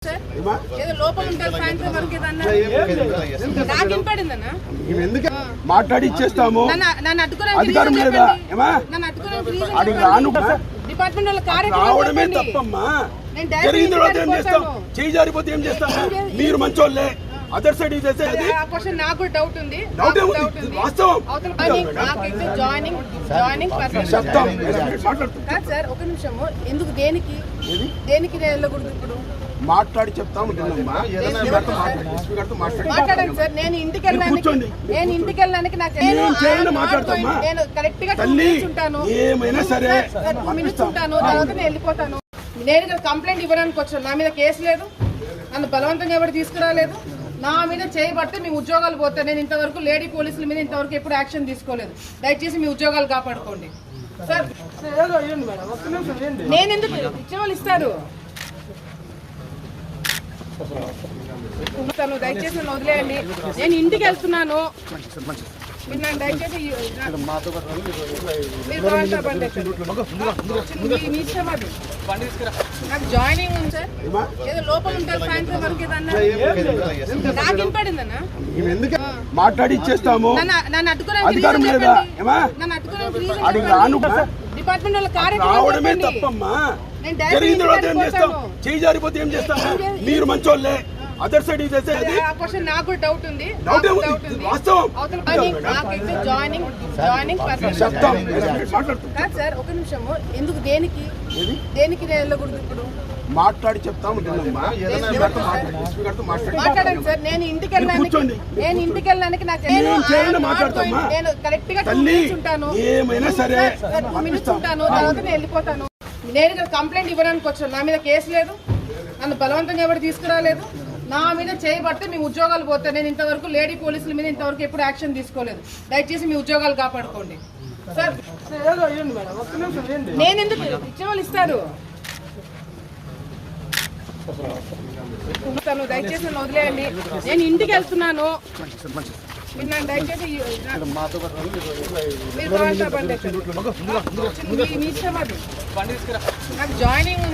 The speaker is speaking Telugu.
ఏదో లోపల ఉంటుంది సాయంత్రం వరకు నాకు వినపడిందన్నా మాట్లాడి ఇచ్చేస్తాము. నన్ను అధికారం లేదా డిపార్ట్మెంట్ వాళ్ళ రావడమే తప్పమ్మా. జరిగిన తర్వాత ఏం చేస్తాం? చేయి జారిపోతే ఏం చేస్తాం? మీరు మంచోళ్ళే. అదర్ సైడ్ క్వశ్చన్ నాకు కూడా డౌట్ ఉంది. సార్ ఒక నిమిషము, ఎందుకు దేనికి వెళ్ళకూడదు? ఇప్పుడు మాట్లాడి చెప్తాము. మాట్లాడండి సార్. నేను ఇంటికి వెళ్ళడానికి నాకు నేను కరెక్ట్ గా 2 minutes ఉంటాను, ఏమైనా సరే 2 minutes ఉంటాను, తర్వాత నేను వెళ్ళిపోతాను. నేను ఇక్కడ కంప్లైంట్ ఇవ్వడానికి వచ్చాను. నా మీద కేసు లేదు, నన్ను బలవంతంగా ఎవరు తీసుకురాలేదు. నా మీద చేయబడితే మీ ఉద్యోగాలు పోతాయి. నేను ఇంతవరకు లేడీ పోలీసుల మీద ఇంతవరకు ఎప్పుడు యాక్షన్ తీసుకోలేదు. దయచేసి మీ ఉద్యోగాలు కాపాడుకోండి సార్. నేను ఎందుకు ఇచ్చేవాళ్ళు ఇస్తారు. దయచేసి నన్ను వదిలేయండి. నేను ఇంటికి వెళ్తున్నాను. మీరు నన్ను దయచేసి మీ ఇష్టం అది. నాకు జాయినింగ్ ఉంది సార్. ఏదో లోపల ఉంటుంది సాయంత్రం వరకు నాకు వినపడిందన్నా. మాట్లాడి ఇచ్చేస్తాము. నన్ను అధికారం లేదా డిపార్ట్మెంట్ వాళ్ళ రావడమే తప్పమ్మా. జరిగిన తర్వాత ఏం చేస్తాం? చేయి జారిపోతే ఏం చేస్తాం? మీరు మంచోళ్ళే. అదర్ సైడ్ క్వశ్చన్ నాకు కూడా డౌట్ ఉంది. సార్ ఒక నిమిషము, ఎందుకు దేనికి వెళ్ళకూడదు? ఇప్పుడు మాట్లాడి చెప్తాము. మాట్లాడండి సార్. నేను ఇంటికి వెళ్ళడానికి నాకు నేను కరెక్ట్ గా 2 minutes ఉంటాను, ఏమైనా సరే 2 minutes ఉంటాను, తర్వాత నేను వెళ్ళిపోతాను. నేను ఇక్కడ కంప్లైంట్ ఇవ్వడానికి వచ్చాను. నా మీద కేసు లేదు, నన్ను బలవంతంగా ఎవరు తీసుకురాలేదు. నా మీద చేయబడితే మీ ఉద్యోగాలు పోతాయి. నేను ఇంతవరకు లేడీ పోలీసుల మీద ఇంతవరకు ఎప్పుడు యాక్షన్ తీసుకోలేదు. దయచేసి మీ ఉద్యోగాలు కాపాడుకోండి సార్. నేను ఎందుకు ఇచ్చేవాళ్ళు ఇస్తారు. దయచేసి నన్ను వదిలేయండి. నేను ఇంటికి వెళ్తున్నాను. మీరు నన్ను దయచేసి మీ ఇష్టం అది. నాకు జాయినింగ్